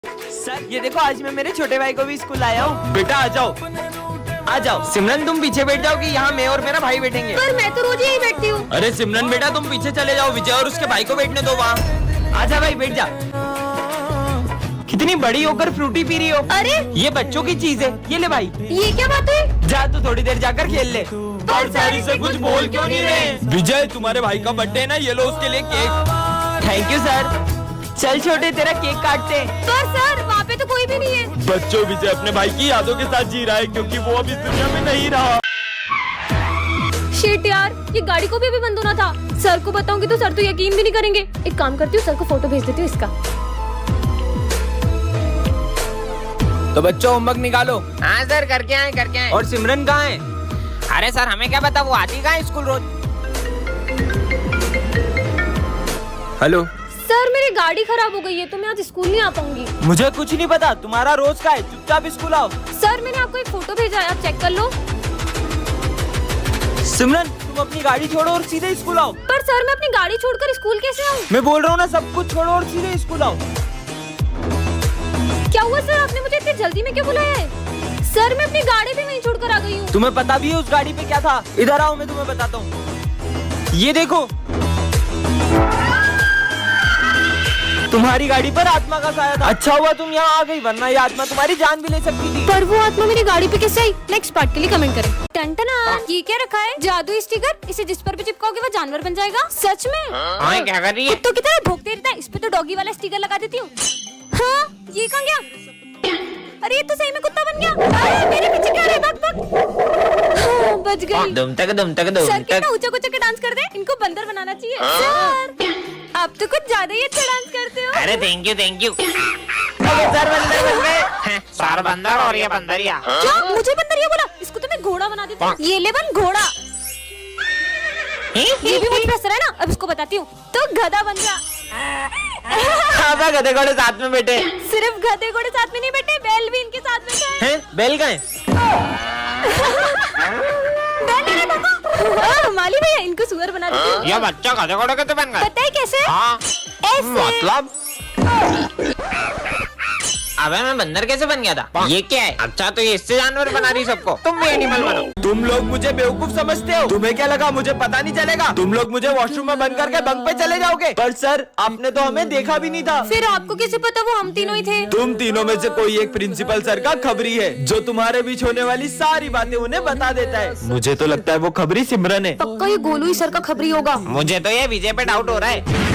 Sir ये देखो, आज मैं मेरे छोटे भाई को भी स्कूल लाया हूँ। बेटा आ जाओ, आ जाओ। सिमरन तुम पीछे बैठ जाओगी, यहाँ मैं और मेरा भाई बैठेंगे। पर मैं तो रोज यही बैठती हूँ। अरे सिमरन बेटा तुम पीछे चले जाओ, विजय और उसके भाई को बैठने दो वहाँ। आजा भाई बैठ जा। कितनी बड़ी होकर फ्रूटी पी रही हो। अरे ये बच्चों की चीज है, ये ले भाई। ये क्या बात है? जा तू थोड़ी देर जाकर खेल ले। और सारी से कुछ बोल क्यों नहीं रहे? विजय तुम्हारे भाई का बर्थडे है ना, ये लो उसके लिए केक। Thank you sir. चल छोटे तेरा केक काटते हैं। पर सर वहाँ पे तो कोई भी नहीं है। बच्चों विजय अपने भाई की यादों के साथ जी रहा है, क्योंकि वो अब इस दुनिया में नहीं रहा। शिट यार, ये गाड़ी को भी अभी बंद होना था। सर को बताऊंगी तो सर तो यकीन भी नहीं करेंगे। एक काम करती हूँ, सर को फोटो भेज देती हूँ इसका। तो बच्चों होमवर्क निकालो। हाँ सर, करके आए। और सिमरन कहाँ है? अरे सर हमें क्या पता, वो आती कहाँ है स्कूल रोज। हेलो सर, मेरी गाड़ी खराब हो गई है तो मैं आज स्कूल नहीं आ पाऊंगी। मुझे कुछ नहीं पता, तुम्हारा रोज का है, चुपचाप स्कूल आओ। सर मैंने आपको एक फोटो भेजा है, आप चेक कर लो। सिमरन तुम अपनी गाड़ी छोड़ो और सीधे स्कूल आओ। पर सर मैं अपनी गाड़ी छोड़कर स्कूल कैसे आऊँ? मैं बोल रहा हूँ ना, सब कुछ छोड़ो और सीधे स्कूल आओ। क्या हुआ सर, आपने मुझे इतनी जल्दी में क्यों बुलाया है? सर मैं अपनी गाड़ी भी वहीं छोड़कर आ गई हूँ। तुम्हें पता भी है उस गाड़ी पे क्या था? इधर आओ मैं तुम्हें बताता हूँ। ये देखो, तुम्हारी गाड़ी पर आत्मा का साया था। अच्छा हुआ तुम यहाँ आ गई, वरना ये आत्मा तुम्हारी जान भी ले सकती थी। पर वो आत्मा मेरी गाड़ी पे कैसे आई? नेक्स्ट पार्ट के लिए कमेंट करें। टंटना, ये क्या रखा है? जादू स्टिकर, इसे जिस पर भी चिपकाओगे वो जानवर बन जाएगा। सच में? हाँ क्या कर रही है? कुत्तों की तरह भौंकते रहता है। इस पे तो डॉगी वाला स्टिकर लगा देती हूँ। हाँ, ये कहाँ गया? अरे ये तो सही में कुत्ता बन गया। अरे मेरे पीछे क्या रहा है? भाग भाग। हाँ, बच गई। दुम तक सर कितना ऊंचा ऊंचा के डांस कर दे, इनको बंदर बनाना चाहिए। सर आप तो कुछ ज्यादा ही अच्छा डांस करते हो। अरे थैंक यू। सर बंदर बन गए। सर बंदर और ये बंदरिया। क्या मुझे बंदरिया बोला? इसको तो मैं घोड़ा बना देती हूँ। ये ले बन घोड़ा। ये भी मुझ पे असर है ना, अब इसको बताती हूँ। तो गधा बन जा। गधे घोड़े साथ में बैठे। सिर्फ गधे घोड़े साथ में नहीं बैठे, बैल भी इनके साथ बैठे हैं। बैल का है? बैल है ना, माली भैया इनको सुअर बना देती हूँ। ये बच्चा गधे घोड़े कैसे बन गए? पता है कैसे? हाँ ऐसे। मतलब अबे मैं बंदर कैसे बन गया था? ये क्या है? अच्छा तो ये इससे जानवर बना रही सबको। तुम भी एनिमल बनो। तुम लोग मुझे बेवकूफ समझते हो। तुम्हें क्या लगा मुझे पता नहीं चलेगा? तुम लोग मुझे वॉशरूम में बंद करके बंक पे चले जाओगे। पर सर आपने तो हमें देखा भी नहीं था। फिर आपको कैसे पता वो हम तीनों ही थे? तुम तीनों में से कोई एक प्रिंसिपल सर का खबरी है, जो तुम्हारे बीच होने वाली सारी बातें उन्हें बता देता है। मुझे तो लगता है वो खबरी सिमरन है। पक्का ये गोलू ही सर का खबरी होगा। मुझे तो ये विजय पे डाउट हो रहा है।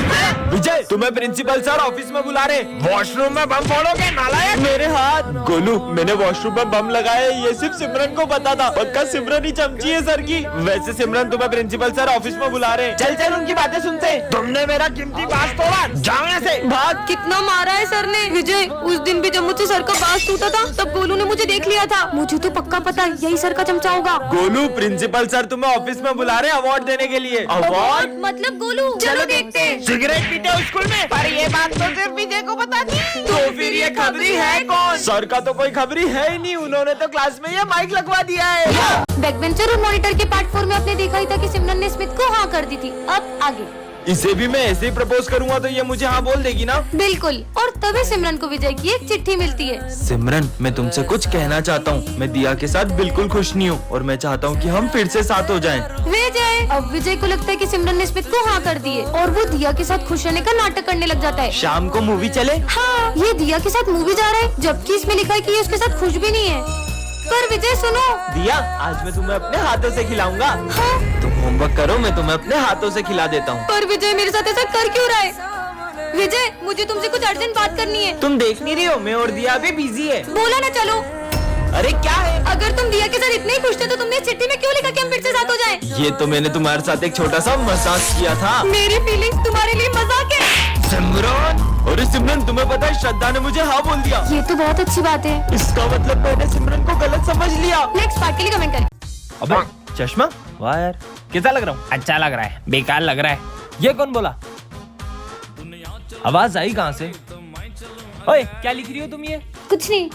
विजय तुम्हें प्रिंसिपल सर ऑफिस में बुला रहे। वॉशरूम में बम फोड़ोगे नालायक? मेरे हाथ। गोलू मैंने वॉशरूम में बम लगाया, ये सिर्फ सिमरन को पता था। पक्का सिमरन ही चमची है सर की। वैसे सिमरन तुम्हें प्रिंसिपल सर ऑफिस में बुला रहे। चल उनकी बातें सुनते। तुमने मेरा कीमती बांस तोड़ा, जाओ यहाँ से भाग। कितना मारा है सर ने। विजय उस दिन भी जब मुझसे सर का बांस टूटा था तब गोलू ने मुझे देख लिया था। मुझे तो पक्का पता है यही सर का चमचा होगा। गोलू प्रिंसिपल सर तुम्हें ऑफिस में बुला रहे अवार्ड देने के लिए। अवार्ड मतलब गोलू, चलो देखते हैं। सिगरेट पीते हो स्कूल में? पर ये बात तो सिर्फ विजय को पता थी। तो फिर ये खबरी है कौन? सर का तो कोई खबरी है ही नहीं, उन्होंने तो क्लास में ये माइक लगवा दिया है। बैकबेंचर और मॉनिटर के पार्ट 4 में आपने देखा ही था कि सिमरन ने स्मिथ को हाँ कर दी थी। अब आगे इसे भी मैं ऐसे ही प्रपोज करूंगा तो ये मुझे हाँ बोल देगी ना? बिल्कुल। और तभी सिमरन को विजय की एक चिट्ठी मिलती है। सिमरन मैं तुमसे कुछ कहना चाहता हूँ। मैं दिया के साथ बिल्कुल खुश नहीं हूँ और मैं चाहता हूँ कि हम फिर से साथ हो जाएं। विजय, अब विजय को लगता है कि सिमरन ने स्मिथ को हाँ कर दी है और वो दिया के साथ खुश रहने का नाटक करने लग जाता है। शाम को मूवी चले? हाँ, ये दिया के साथ मूवी जा रहा है, जबकि इसमें लिखा है कि ये उसके साथ खुश भी नहीं है। पर विजय सुनो। दिया आज मैं तुम्हें अपने हाथों से खिलाऊंगा। हाँ? तुम होमवर्क करो, मैं तुम्हें अपने हाथों से खिला देता हूँ। पर विजय मेरे साथ ऐसा कर क्यों रहा है? विजय मुझे तुमसे कुछ अर्जेंट बात करनी है। तुम देख नहीं रही हो मैं और दिया भी बिजी है। बोला ना चलो। अरे क्या है? अगर तुम दिया के साथ इतने ही खुश थे तो तुमने इस चिट्ठी में क्यों लिखा कि हम फिर से साथ हो जाएं? ये तो मैंने तुम्हारे साथ एक छोटा सा मजाक किया था। मेरी फीलिंग्स तुम्हारे लिए मजाक है। सिमरन, अरे सिमरन तुम्हें पता है श्रद्धा ने मुझे हाँ बोल दिया। ये तो बहुत अच्छी बात है। इसका मतलब मैंने सिमरन को गलत समझ लिया। नेक्स्ट पार्ट के लिए कमेंट करें। अबे चश्मा, वाह यार कैसा लग रहा हूँ? अच्छा लग रहा है, बेकार लग रहा है। ये कौन बोला? आवाज आई कहाँ से? ओए क्या लिख रही हो तुम ये? कुछ नहीं,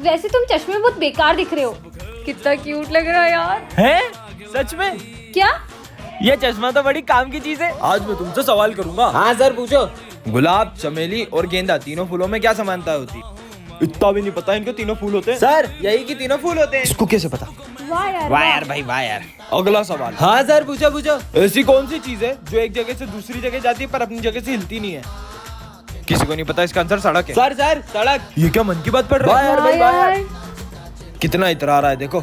वैसे तुम चश्मे में बहुत बेकार दिख रहे हो। कितना क्यूट लग रहा है यार। हैं? सच में? क्या? ये चश्मा तो बड़ी काम की चीज है। आज मैं तुमसे सवाल करूंगा। हाँ सर पूछो। गुलाब, चमेली और गेंदा तीनों फूलों में क्या समानता होती है? इतना भी नहीं पता इनको तीनों फूल होते हैं। सर यही कि तीनों फूल होते हैं। इसको कैसे पता? वाह यार भाई वाह यार। अगला सवाल। हाँ सर पूछो पूछो। ऐसी कौन सी चीज है जो एक जगह से दूसरी जगह जाती है पर अपनी जगह से हिलती नहीं है? किसी को नहीं पता इसका आंसर सड़क है। सर सड़क। ये क्या मन की बात पढ़ रहा है? कितना इतरा रहा है देखो।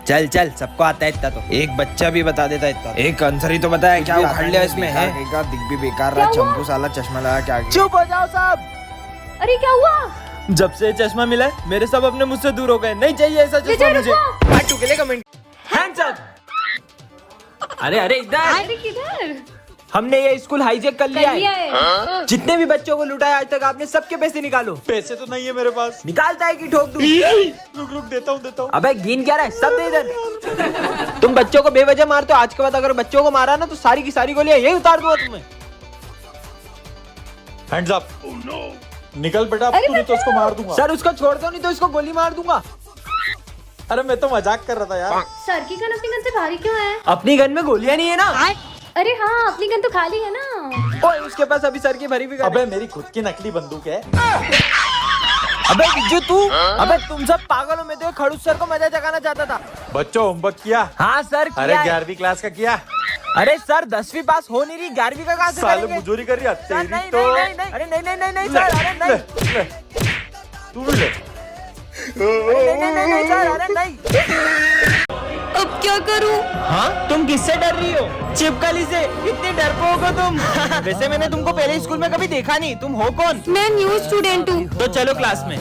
चल चल सबको आता है इतना तो। एक बच्चा भी बता देता इतना। एक आंसर ही तो बताया। क्या उखाड़ लिया इसमें है? दिख भी बेकार रहा। चंपू साला चश्मा लगा क्या? चुप हो जाओ साहब। अरे क्या हुआ? जब से चश्मा मिला है, मेरे सब अपने मुझसे दूर हो गए। नहीं चाहिए ऐसा चश्मा मुझे। पार्टू के लिए कमेंट। Hands up. अरे इधर। अरे किधर? हमने ये स्कूल हाईजैक कर लिया लिया है। है। जितने भी बच्चों को लुटाया आज तक आपने, सबके पैसे निकालो। पैसे तो नहीं है मेरे पास। निकालता है कि ठोक दूं? रुक देता हूँ। अबे गिन क्या रहा है? सब दे इधर। तुम बच्चों को बेवजह मारते हो। आज के बाद अगर बच्चों को मारा ना तो सारी की सारी गोलियां यही उतार दूंगा तुम्हें। Hands up. निकल बेटा, तूने तो उसको मार दूंगा। सर उसको छोड़ दो नहीं तो इसको गोली मार दूंगा। अरे मैं तो मजाक कर रहा था यार। सर की गन अपनी गन से भारी क्यों है? अपनी गन में गोलियां नहीं है ना। अरे हाँ अपनी गन तो खाली है ना। ओए उसके पास अभी सर की भरी भी। अबे मेरी खुद की नकली बंदूक है। अबे बिज्जू तू। अबे तुम सब पागल हो। मैं तो खड़ूस सर को मजा जगाना चाहता था। बच्चों होमवर्क किया? हाँ सर अरे 11वीं क्लास का किया? अरे सर 10वीं पास हो नहीं रही, 11वीं का कहाँ से साले करेंगे? मुजोरी कर रही है सर, तेरी नहीं, तो। नहीं, अरे नहीं सर, अरे नहीं। तू भी ले। नहीं सर, अरे नहीं। अब क्या करूं? हाँ तुम किससे डर रही हो? चिपकली से। इतनी डरपोक हो तुम। वैसे मैंने तुमको पहले स्कूल में कभी देखा नहीं। तुम हो कौन? मैं न्यू स्टूडेंट हूँ। तो चलो क्लास में।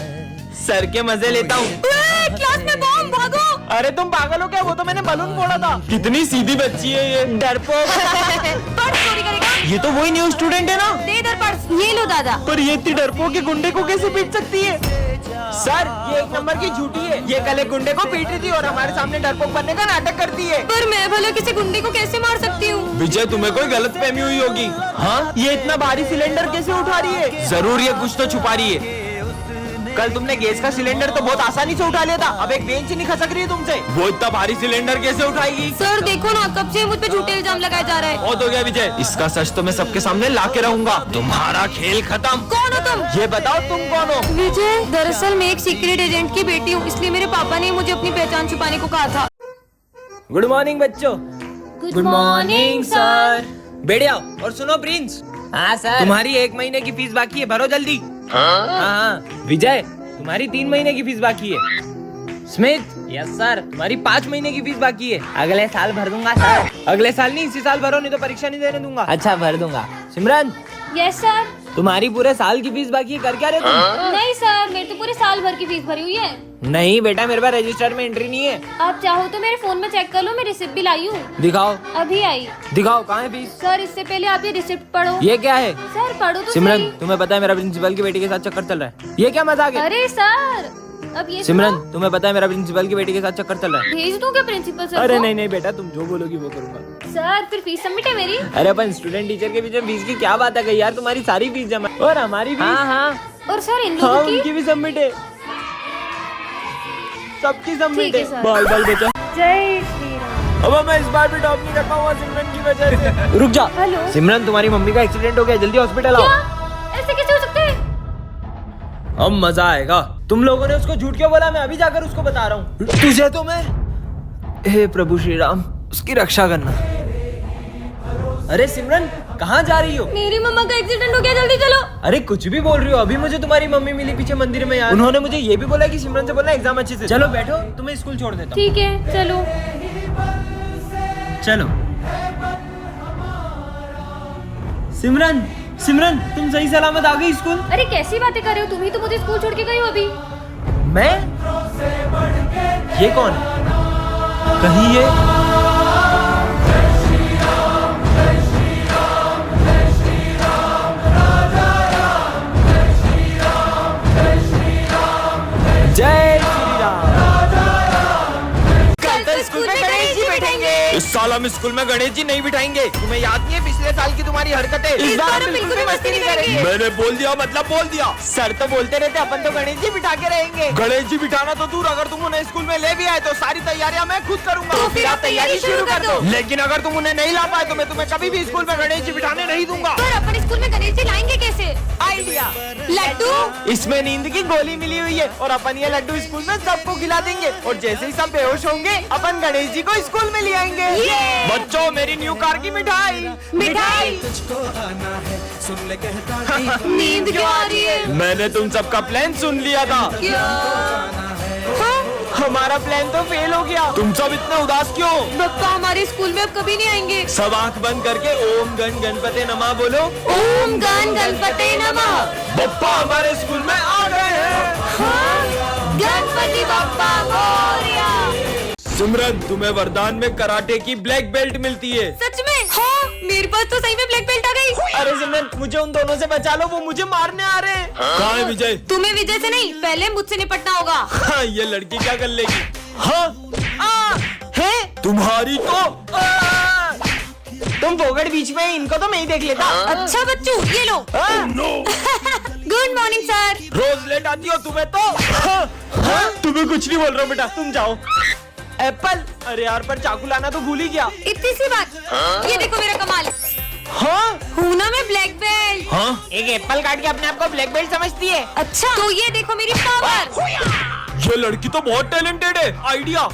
सर के मजे लेता हूँ। क्लास में बॉम्ब, भागो। अरे तुम पागल हो क्या? वो तो मैंने बलून फोड़ा था। कितनी सीधी बच्ची है ये। डरपोक। पर्स चोरी करेगा? ये तो वही न्यू स्टूडेंट है ना। दे इधर पर्स। ये लो दादा। पर ये इतनी डरपोक के गुंडे को कैसे पीट सकती है? सर ये एक नंबर की झूठी है। ये कल एक गुंडे को पीट रही थी और हमारे सामने डरपोक बनने का नाटक करती है। पर मैं भला किसी गुंडे को कैसे मार सकती हूँ? विजय तुम्हें कोई गलत फहमी हुई होगी। हाँ ये इतना भारी सिलेंडर कैसे उठा रही है? जरूर ये कुछ तो छुपा रही है। कल तुमने गैस का सिलेंडर तो बहुत आसानी से उठा लिया था। अब एक बेंच नहीं खसक रही है तुमसे। वो इतना भारी सिलेंडर कैसे उठाएगी? सर देखो ना, कब से मुझ पे झूठे इल्जाम लगाए जा रहे हैं। बहुत हो गया विजय। इसका सच तो मैं सबके सामने ला के रहूंगा। तुम्हारा खेल खत्म। कौन हो तुम? ये बताओ तुम कौन हो? विजय, दरअसल मैं एक सीक्रेट एजेंट की बेटी हूँ, इसलिए मेरे पापा ने मुझे अपनी पहचान छुपाने को कहा था। गुड मॉर्निंग बच्चों। Good morning sir. बैठ जाओ और सुनो प्रिंस। हाँ सर। तुम्हारी 1 महीने की फीस बाकी है, भरो जल्दी। हाँ। विजय तुम्हारी 3 महीने की फीस बाकी है। Smith yes sir. तुम्हारी 5 महीने की फीस बाकी है। अगले साल भर दूंगा सर। अगले साल नहीं, इसी साल भरो नहीं तो परीक्षा नहीं देने दूंगा। अच्छा भर दूंगा। सिमरन यस सर। तुम्हारी पूरे साल की फीस बाकी है। कर क्या रहे तुम? नहीं सर, मेरे तो पूरे साल भर की फीस भरी हुई है। नहीं बेटा, मेरे पास रजिस्टर में एंट्री नहीं है। आप चाहो तो मेरे फोन में चेक कर लो, मैं रिसिप्ट भी लाई हूँ। दिखाओ अभी आई। दिखाओ, कहाँ है फीस? सर इससे पहले आप ये रिसिप्ट पढ़ो। ये क्या है? सर पढ़ो तो सिमरन सही। तुम्हें पता है मेरा प्रिंसिपल की बेटी के साथ चक्कर चल रहा है। ये क्या मजाक है? अरे सर अब ये सिमरन सुनो। तुम्हें पता है मेरा प्रिंसिपल की बेटी के साथ चक्कर चल रहा है। भेज दूं क्या प्रिंसिपल सर अरे को? नहीं बेटा, तुम जो बोलोगी वो करूंगा। सर फिर फीस सबमिट है मेरी। अरे अपन स्टूडेंट टीचर के बीच में फीस की क्या बात है यार? तुम्हारी सारी फीस जमा और हमारी फीस। हाँ और सर इन हाँ लोगों की उनकी भी सबमिट है। सबकी सबमिट ठीक है, है। सर। बाल बचा। जय श्री राम। अब मैं इस बार भी टॉप नहीं कर पाऊंगा सिमरन की वजह से। रुक जा। हेलो। सिमरन तुम्हारी मम्मी का एक्सीडेंट हो गया, जल्दी हॉस्पिटल आओ। क्या? ऐसे कैसे हो सकते है? अब मजा आएगा। तुम लोगों ने उसको झूठ क्यों बोला? मैं अभी जाकर उसको बता रहा हूँ। तुझे तो मैं। हे प्रभु श्री राम, उसकी रक्षा करना। अरे सिमरन कहाँ जा रही हो? मेरी मम्मा का एक्सीडेंट हो गया, जल्दी चलो। अरे कुछ भी बोल रही हो? अभी मुझे तुम्हारी मम्मी मिली पीछे मंदिर में यार। उन्होंने मुझे ये भी बोला कि सिमरन से बोलना एग्जाम अच्छे से। चलो बैठो, तुम्हें स्कूल छोड़ देता हूँ। ठीक है चलो। चलो। सिमरन सिमरन तुम सही सलामत आ गई स्कूल? अरे कैसी बातें कर रहे हो? तुम ही तो मुझे स्कूल छोड़ के गई हो अभी। मैं? ये कौन है? कहीं ये जय श्री राम। कल तो स्कूल में गणेश जी बैठेंगे। इस साल हम स्कूल में गणेश जी नहीं बिठाएंगे। तुम्हें याद नहीं है पिछले साल की तुम्हारी हरकतें? इस बार हम बिल्कुल भी मस्ती नहीं करेंगे। मैंने बोल दिया मतलब बोल दिया। सर तो बोलते रहते अपन तो गणेश जी बिठा के रहेंगे। गणेश जी बिठाना तो दूर, अगर तुम उन्हें स्कूल में ले भी आए तो सारी तैयारियां मैं खुद करूंगा। तो फिर आप तैयारी शुरू कर दो। लेकिन अगर तुम उन्हें नहीं ला पाए तो मैं तुम्हें कभी भी स्कूल में गणेश जी बिठाने नहीं दूंगा। पर अपन स्कूल में गणेश जी लाएंगे कैसे? आइडिया, लड्डू। इसमें नींद की गोली मिली हुई है और अपन ये लड्डू स्कूल में सबको खिला देंगे और जैसे ही सब बेहोश होंगे अपन गणेश जी को स्कूल में ले आएंगे। बच्चों, मेरी न्यू कार की मिठाई। मिठाई। नींद क्यों आ रही है? मैंने तुम सबका प्लान सुन लिया था। क्या? हाँ? हमारा प्लान तो फेल हो गया। तुम सब इतने उदास क्यों? बप्पा हमारे स्कूल में अब कभी नहीं आएंगे। सब आंख बंद करके ओम गण गणपते नमः बोलो। ओम गण गणपते नमः। बप्पा हमारे स्कूल में आ गए हैं। हाँ? गणपति बप्पा मोरया। सिमरन, तुम्हें वरदान में कराटे की ब्लैक बेल्ट मिलती है। सच में? हाँ, मेरे पास तो सही में ब्लैक बेल्ट आ गई। अरे सिमरन, मुझे उन दोनों से बचा लो, वो मुझे मारने आ रहे हैं। कहाँ है विजय? तुम्हें विजय से नहीं, पहले मुझसे निपटना होगा। हाँ, ये लड़की क्या कर लेगी? हाँ, है तुम्हारी तो तुम फोगड़ बीच में, इनको तो मैं ही देख लेता। अच्छा बच्चू, ये लो। Good morning sir. रोज लेट आती हो तुम्हें तो। तुम्हें कुछ नहीं बोल रहा हूँ बेटा, तुम जाओ। एप्पल, अरे यार पर चाकू लाना तो भूल ही गया। इतनी सी बात। ये देखो मेरा कमाल। हाँ, हूँ ना मैं ब्लैक बेल्ट। हाँ, एक एप्पल काट के अपने आप को ब्लैक बेल्ट समझती है। अच्छा, तो ये देखो मेरी पावर। ये लड़की तो बहुत टैलेंटेड है। आइडिया।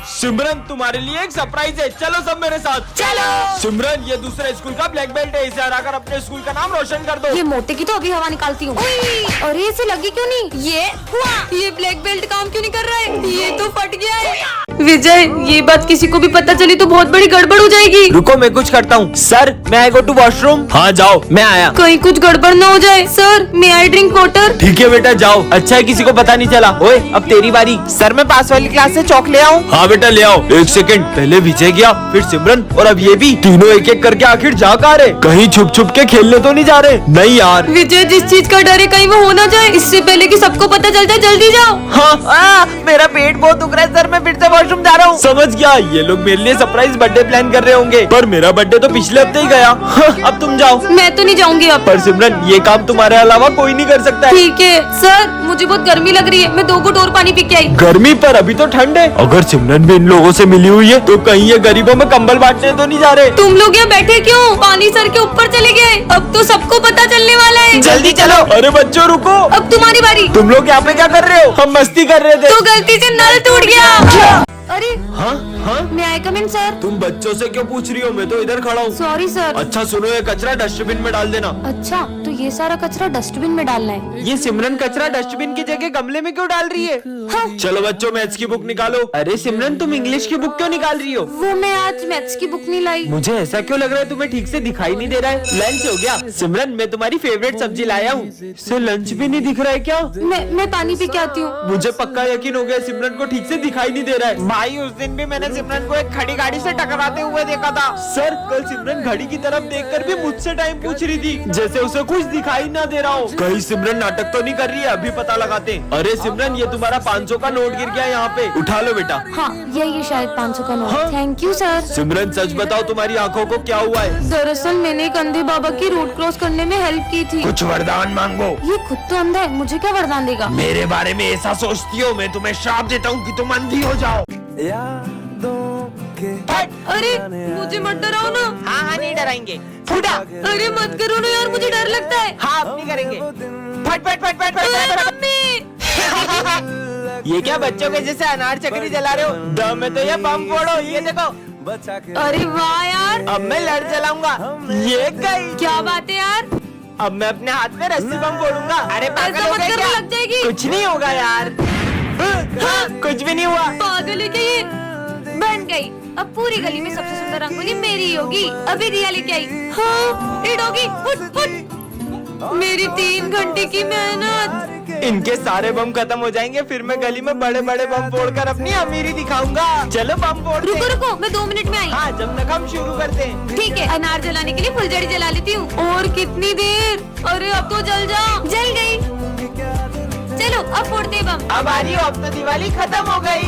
सिमरन, तुम्हारे लिए एक सरप्राइज है, चलो सब मेरे साथ। चलो। सिमरन, ये दूसरे स्कूल का ब्लैक बेल्ट है, इसे हराकर अपने स्कूल का नाम रोशन कर दो। ये मोटे की तो अभी हवा निकालती हूँ। अरे इसे लगी क्यों नहीं? ये हुआ। ये ब्लैक बेल्ट काम क्यों नहीं कर रहा है? ये तो फट गया है। विजय, ये बात किसी को भी पता चली तो बहुत बड़ी गड़बड़ हो जाएगी। रुको, मैं कुछ करता हूँ। सर, मैं आई गो टू वॉशरूम। हाँ जाओ, मैं आया। कहीं कुछ गड़बड़ न हो जाए। सर, मैं आई ड्रिंक वाटर। ठीक है बेटा, जाओ। अच्छा है किसी को पता नहीं चला। ओए, अब तेरी बारी। सर, मैं पास वाली क्लास से चौक ले आऊं? हाँ बेटा, ले आओ। एक सेकंड, पहले विजय गया, फिर सिमरन और अब ये भी। तीनों एक एक करके आखिर जा कहाँ रहे? कहीं छुप छुप के खेलने तो नहीं जा रहे? नहीं यार। विजय, जिस चीज का डर है कहीं वो हो ना जाए, इससे पहले कि सबको पता चल जाए, जल्दी जाओ। हाँ, मेरा पेट बहुत दुख रहा है सर, मैं फिर से वॉशरूम जा रहा हूँ। समझ गया, ये लोग मेरे लिए सरप्राइज बर्थडे प्लान कर रहे होंगे, पर मेरा बर्थडे तो पिछले हफ्ते ही गया। हाँ, अब तुम जाओ। मैं तो नहीं जाऊंगी अब। पर सिमरन, ये काम तुम्हारे अलावा कोई नहीं कर सकता है। ठीक है सर, मुझे बहुत गर्मी लग रही है, मैं 2 घूंट और पानी पी के आई। गर्मी, पर अभी तो ठंड है। अगर सिमरन भी इन लोगों से मिली हुई है तो कहीं ये गरीबों में कंबल बांटने तो नहीं जा रहे? तुम लोग यहाँ बैठे क्यों? पानी सर के ऊपर चले गए, अब तो सबको पता चलने वाला है। जल्दी चलो। अरे बच्चों रुको, अब तुम्हारी बारी। तुम लोग यहाँ पे क्या कर रहे हो? हम मस्ती कर रहे थे। तो गलती से नल टूट गया। अरे हाँ हाँ, मैं आई कम इन सर? तुम बच्चों से क्यों पूछ रही हो? मैं तो इधर खड़ा हूँ। Sorry sir. अच्छा सुनो, ये कचरा डस्टबिन में डाल देना। अच्छा, तो ये सारा कचरा डस्टबिन में डालना है। ये सिमरन कचरा डस्टबिन की जगह गमले में क्यों डाल रही है? हाँ। चलो बच्चों, मैथ्स की बुक निकालो। अरे सिमरन, तुम इंग्लिश की बुक क्यों निकाल रही हो? वो मैं आज मैथ्स की बुक नहीं लाई। मुझे ऐसा क्यों लग रहा है तुम्हें ठीक से दिखाई नहीं दे रहा है? लंच हो गया? सिमरन, मैं तुम्हारी फेवरेट सब्जी लाया हूँ। इससे लंच भी नहीं दिख रहा है क्या? मैं पानी पी के आती हूँ। मुझे पक्का यकीन हो गया, सिमरन को ठीक से दिखाई नहीं दे रहा है। भाई, उस दिन भी मैंने सिमरन को एक खड़ी गाड़ी से टकराते हुए देखा था। सर, कल सिमरन घड़ी की तरफ देखकर भी मुझसे टाइम पूछ रही थी, जैसे उसे कुछ दिखाई ना दे रहा हो। कहीं सिमरन नाटक तो नहीं कर रही है? अभी पता लगाते हैं। अरे सिमरन, ये तुम्हारा 500 का नोट गिर गया यहाँ पे, उठा लो बेटा। हाँ, ये शायद 500 का note. Thank you sir. Simran, सच बताओ, तुम्हारी आंखों को क्या हुआ है? दरअसल मैंने एक अंधे बाबा की रोड क्रॉस करने में हेल्प की थी। कुछ वरदान मांगो। ये खुद तो अंधा है, मुझे क्या वरदान देगा? मेरे बारे में ऐसा सोचती हो? मैं तुम्हें श्राप देता हूँ कि तुम अंधी हो जाओ। अरे मुझे मत डराओ ना। हाँ हाँ, नहीं डराएंगे। फूटा। अरे मत करो ना यार, मुझे डर लगता है। हाँ, अब नहीं करेंगे। फट फट फट फट अरे फट। मम्मी। ये क्या बच्चों के जैसे अनार चक्री जला रहे हो? दम में तो ये बम फोड़ो, ये देखो। अरे वाह यार, अब मैं लड़ जलाऊंगा। ये गई। क्या बात है यार। अब मैं अपने हाथ में रस्सी बम फोड़ूंगा। अरे पागल ऐसा हो मत गए करो, क्या? लग जाएगी। कुछ नहीं होगा यार। हाँ, कुछ भी नहीं हुआ। पागल है क्या ये? बन गई। अब पूरी गली में सबसे सुंदर रंगोली मेरी ही होगी। अभी रिया लेके आई। हाँ, ये डॉगी, फुट फुट। मेरी 3 घंटे की मेहनत। इनके सारे बम खत्म हो जाएंगे, फिर मैं गली में बड़े बड़े बम फोड़कर अपनी अमीरी दिखाऊंगा। चलो बम फोड़ते हैं। रुको रुको, मैं 2 मिनट में आई। हाँ, जब तक हम शुरू करते हैं। ठीक है, अनार जलाने के लिए फुलझड़ी जला लेती हूँ। और कितनी देर? अरे अब तो जल जाओ। जल गई। चलो अब फोड़ते हैं बम। अब आ रही हो, अब तो दिवाली खत्म हो गई।